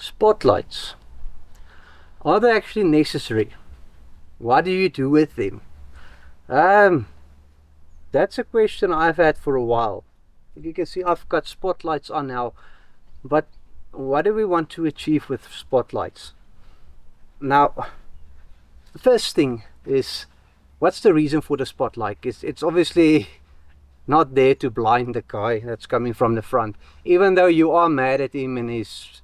Spotlights. Are they actually necessary? What do you do with them? That's a question I've had for a while. You can see I've got spotlights on now, but what do we want to achieve with spotlights? Now, the first thing is, what's the reason for the spotlight? It's obviously not there to blind the guy that's coming from the front. Even though you are mad at him and he's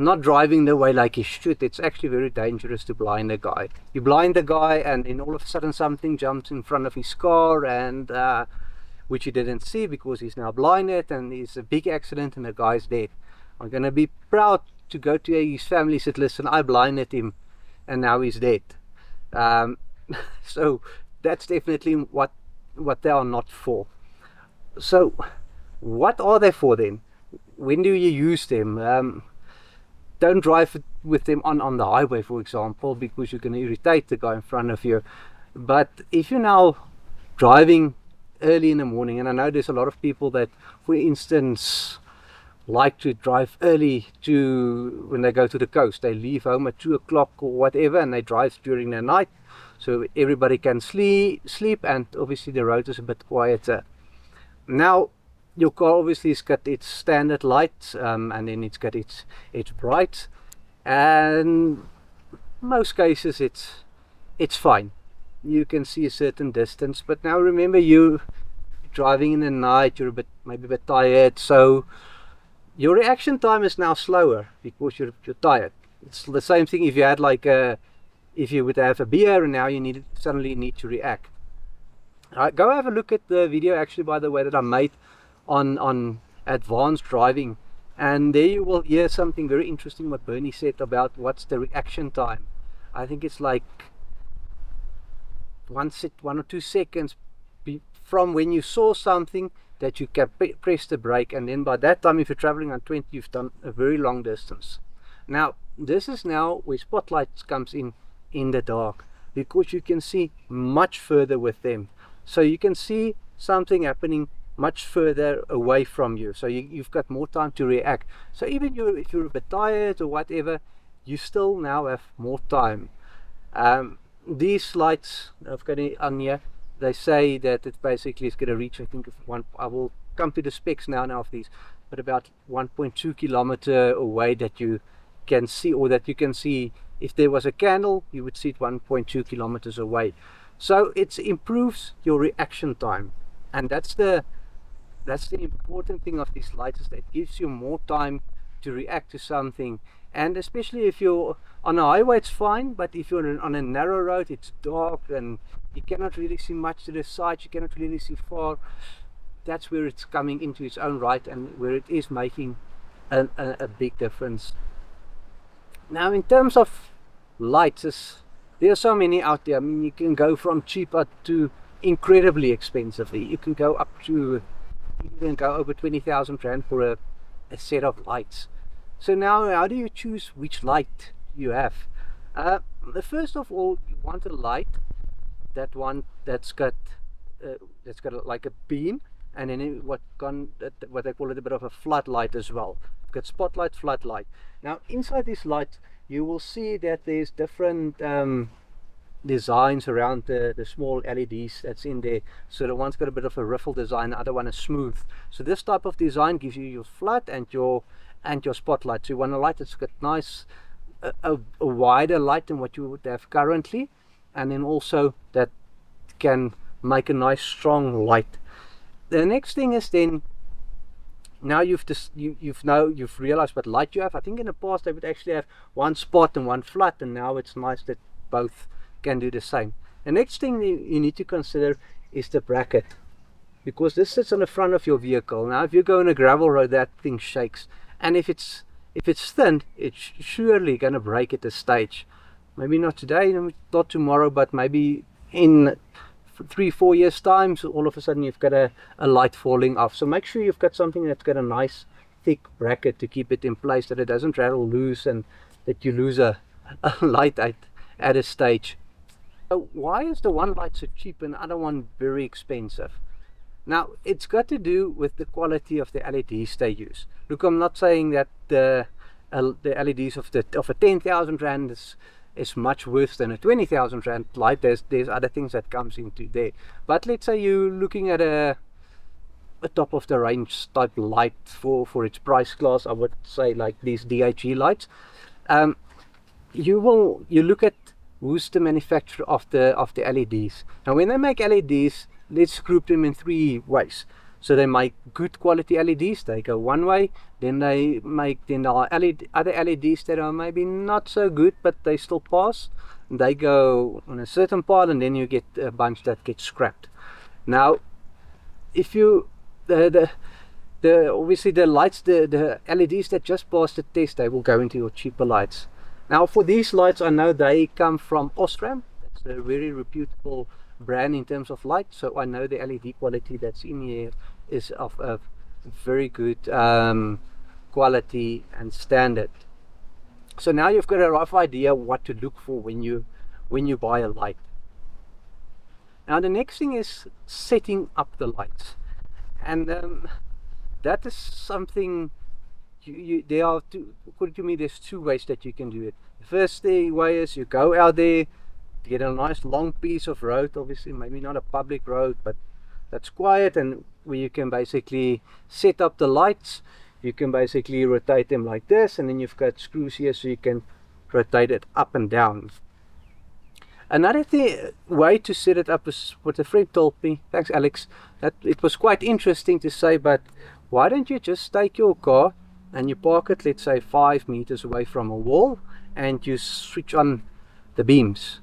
not driving the way like he should, it's actually very dangerous to blind a guy. You blind the guy and then all of a sudden something jumps in front of his car, and which he didn't see because he's now blinded, and there's a big accident and the guy's dead. I'm gonna be proud to go to his family and say, listen, I blinded him and now he's dead. So that's definitely what they are not for. So what are they for then? When do you use them? Don't drive with them on the highway, for example, because you're going to irritate the guy in front of you. But if you're now driving early in the morning, and I know there's a lot of people that, for instance, like to drive early to when they go to the coast. They leave home at 2 o'clock or whatever, and they drive during the night so everybody can sleep, and obviously the road is a bit quieter. Now your car obviously has got its standard lights, and then it's got its brights, and most cases it's fine. You can see a certain distance, but now remember, you driving in the night, you're maybe a bit tired, so your reaction time is now slower because you're tired. It's the same thing if you had if you would have a beer and now you suddenly need to react. Go have a look at the video, actually, by the way, that I made on advanced driving, and there you will hear something very interesting what Bernie said about what's the reaction time. I think it's like 1 or 2 seconds from when you saw something that you can press the brake, and then by that time, if you're traveling on 20, you've done a very long distance. Now this is now where spotlights comes in the dark, because you can see much further with them, so you can see something happening much further away from you, so you've got more time to react. So even if you're a bit tired or whatever, you still now have more time. These lights I've got on here, they say that it basically is going to reach, I think, I will come to the specs now of these, but about 1.2 kilometer away that you can see, or that you can see if there was a candle, you would see it 1.2 kilometers away. So it improves your reaction time, and that's the important thing of these lights, is that it gives you more time to react to something. And especially if you're on a highway, it's fine, but if you're on a narrow road, it's dark and you cannot really see much to the side, you cannot really see far. That's where it's coming into its own right, and where it is making a big difference. Now, in terms of lights, there are so many out there. I mean, you can go from cheaper to incredibly expensively. You can go up to, even go over 20,000 rand for a set of lights. So now, how do you choose which light you have? First of all, you want a light, that's got like a beam, and then what they call it, a bit of a floodlight as well. You've got spotlight, floodlight. Now inside this light, you will see that there's different designs around the small LEDs that's in there. So the one's got a bit of a riffle design, the other one is smooth. So this type of design gives you your flood and your spotlight. So you want a light that's got nice, a wider light than what you would have currently, and then also that can make a nice strong light. The next thing is, then now you've realized what light you have. I think in the past they would actually have one spot and one flood, and now it's nice that both can do the same. The next thing you need to consider is the bracket, because this sits on the front of your vehicle. Now if you go on a gravel road, that thing shakes, and if it's thin, it's surely going to break at a stage. Maybe not today, not tomorrow, but maybe in 3-4 years time, so all of a sudden you've got a light falling off. So make sure you've got something that's got a nice thick bracket to keep it in place, that it doesn't rattle loose and that you lose a light at a stage. So why is the one light so cheap and the other one very expensive? Now it's got to do with the quality of the LEDs they use. Look, I'm not saying that the the LEDs of a 10,000 rand is much worse than a 20,000 rand light. There's other things that comes into there. But let's say you're looking at a top of the range type light for its price class. I would say like these D.A.G lights. You look at who's the manufacturer of the LEDs. Now when they make LEDs, let's group them in 3 ways. So they make good quality LEDs, they go one way. Then they make other LEDs that are maybe not so good, but they still pass. They go on a certain part, and then you get a bunch that get scrapped. Now, if you obviously the lights, the LEDs that just passed the test, they will go into your cheaper lights. Now for these lights, I know they come from Osram. That's a very reputable brand in terms of light, so I know the LED quality that's in here is of a very good quality and standard. So now you've got a rough idea what to look for when you buy a light. Now the next thing is setting up the lights, and that is something there are according to me, there's 2 ways that you can do it. The first way is you go out there, get a nice long piece of road, obviously maybe not a public road, but that's quiet, and where you can basically set up the lights. You can basically rotate them like this, and then you've got screws here so you can rotate it up and down. Another way to set it up is what a friend told me, thanks Alex, that it was quite interesting to say, but why don't you just take your car and you park it, let's say 5 meters away from a wall, and you switch on the beams,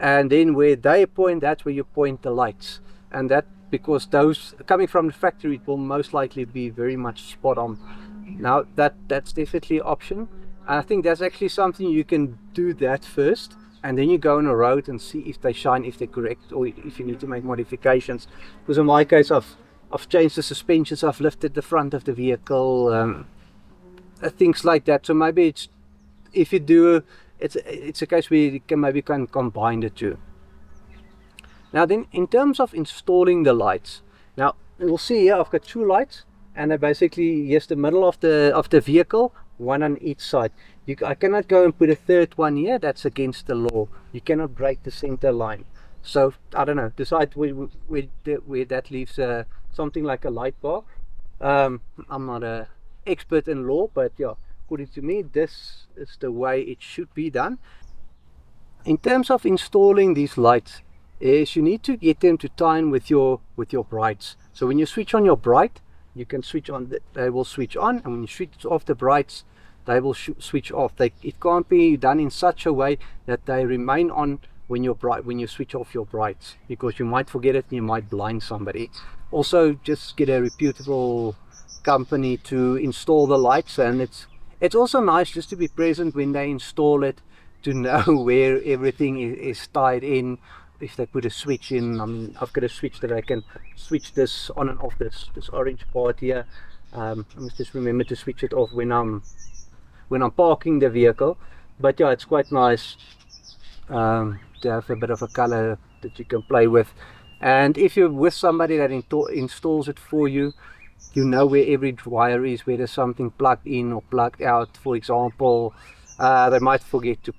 and then where they point, that's where you point the lights. And that, because those coming from the factory, it will most likely be very much spot on. Now that's definitely an option. I think that's actually something you can do that first, and then you go on a road and see if they shine, if they're correct, or if you need to make modifications. Because in my case, I've changed the suspensions, I've lifted the front of the vehicle, things like that. So maybe it's, if you do, it's a case where you can combine the 2. Now then, in terms of installing the lights, now you'll see here I've got 2 lights, and I basically, here's the middle of the vehicle, 1 on each side. I cannot go and put a 3rd one here, that's against the law. You cannot break the center line. So I don't know, decide where that leaves something like a light bar. I'm not an expert in law, but yeah, according to me, this is the way it should be done. In terms of installing these lights, is you need to get them to time with your brights. So when you switch on your bright, you can switch on, they will switch on, and when you switch off the brights, they will switch off. It can't be done in such a way that they remain on when you switch off your brights, because you might forget it and you might blind somebody. Also, just get a reputable company to install the lights, and it's also nice just to be present when they install it, to know where everything is tied in. If they put a switch in, I mean, I've got a switch that I can switch this on and off, this orange part here. I must just remember to switch it off when I'm parking the vehicle. But yeah, it's quite nice to have a bit of a color that you can play with. And if you're with somebody that installs it for you, you know where every wire is, where there's something plugged in or plugged out. For example, they might forget to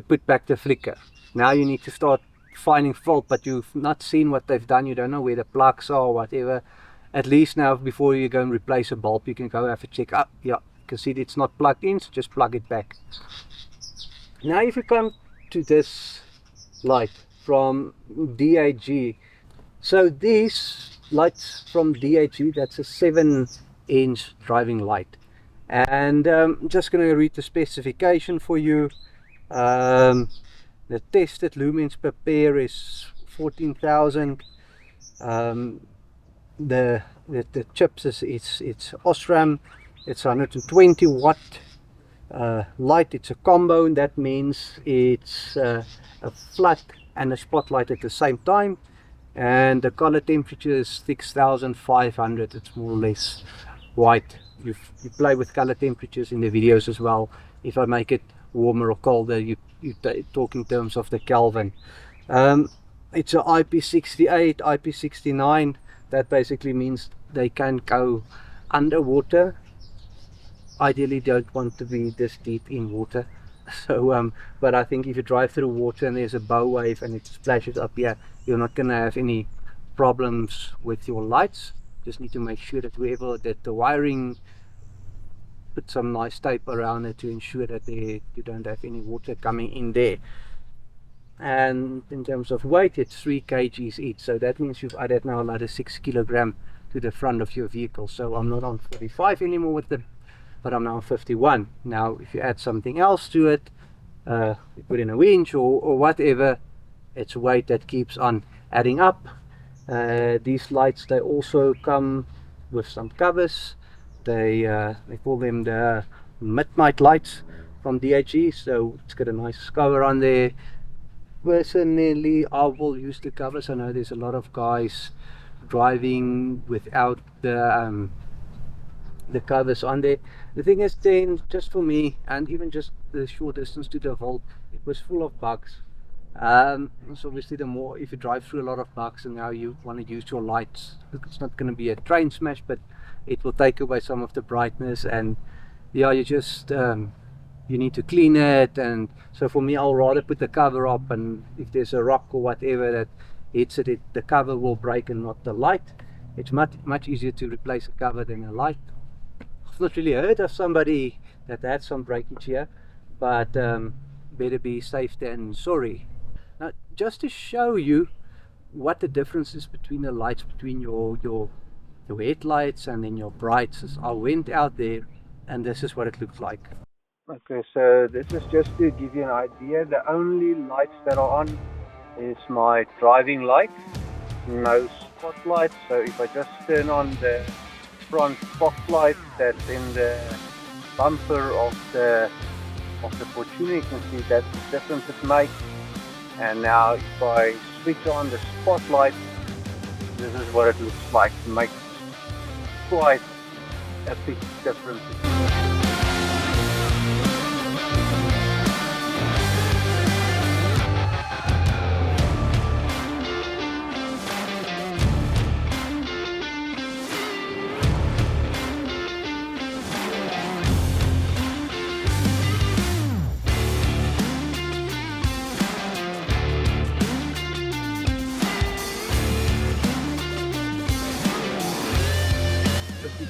put back the flicker. Now you need to start finding fault, but you've not seen what they've done, you don't know where the plugs are or whatever. At least now, before you go and replace a bulb, you can go have a check. Yeah, you can see it's not plugged in, so just plug it back. Now if you come to this light from D.A.G, so these lights from D.A.G, that's a 7-inch driving light, and I'm just going to read the specification for you. The tested lumens per pair is 14,000. The chips it's Osram. It's 120 watt light. It's a combo, and that means it's a flood and a spotlight at the same time. And the color temperature is 6,500. It's more or less white. You play with color temperatures in the videos as well. If I make it warmer or colder, you talk in terms of the Kelvin. It's a IP68, IP69. That basically means they can go underwater ideally don't want to be this deep in water. So but I think if you drive through water and there's a bow wave and it splashes up here, you're not going to have any problems with your lights. Just need to make sure that wherever that the wiring, put some nice tape around it to ensure that you don't have any water coming in there. And in terms of weight, it's 3 kgs each, so that means you've added now another 6 kilogram to the front of your vehicle. So I'm not on 45 anymore with them, but I'm now on 51. Now if you add something else to it, you put in a winch or whatever, it's weight that keeps on adding up. These lights, they also come with some covers. They call them the Midnight lights from D.A.G, so it's got a nice cover on there. Personally, I will use the covers. I know there's a lot of guys driving without the covers on there. The thing is, then, just for me, and even just the short distance to the vault, it was full of bugs. So obviously, the more, if you drive through a lot of bugs and now you want to use your lights, it's not going to be a train smash, but it will take away some of the brightness. And yeah, you just you need to clean it. And so for me, I'll rather put the cover up, and if there's a rock or whatever that hits it, the cover will break and not the light. It's much easier to replace a cover than a light. I've not really heard of somebody that had some breakage here, but better be safe than sorry. Now, just to show you what the difference is between the lights, between your headlights and then your brights, I went out there and this is what it looks like. Okay, so this is just to give you an idea. The only lights that are on is my driving light, no spotlights. So if I just turn on the front spotlight that's in the bumper of the Fortuner, you can see that's the difference it makes. And now if I switch on the spotlight, this is what it looks like. It makes quite a big difference.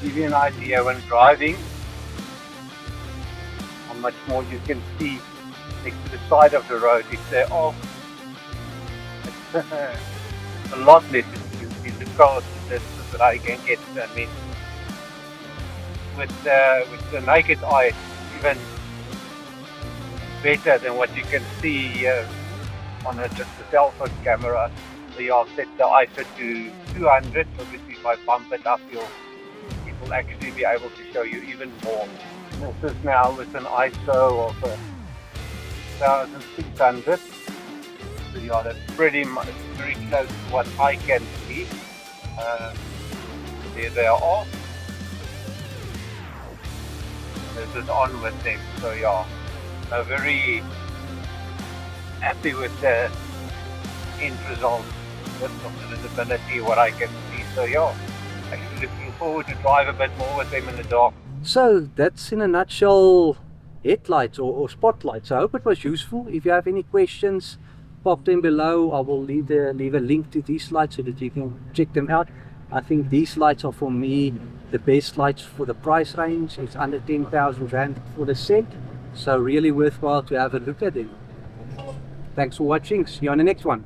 Give you an idea when driving how much more you can see next to the side of the road. If they're off, it's a lot less you see the cars that I can get. I mean, with the naked eye, it's even better than what you can see on just a cell phone camera. So you set the ISO to 200. Obviously, if I bump it up, will actually be able to show you even more. This is now with an ISO of 1600. So yeah, that's pretty much very close to what I can see. There they are off. This is on with them. So yeah, I'm very happy with the end result with the visibility, what I can see. So yeah, actually looking forward to drive a bit more with them in the dark. So that's in a nutshell headlights or spotlights. I hope it was useful. If you have any questions, pop them below. I will leave a link to these lights so that you can check them out. I think these lights are, for me, the best lights for the price range. It's under 10,000 Rand for the set, so really worthwhile to have a look at them. Thanks for watching. See you on the next one.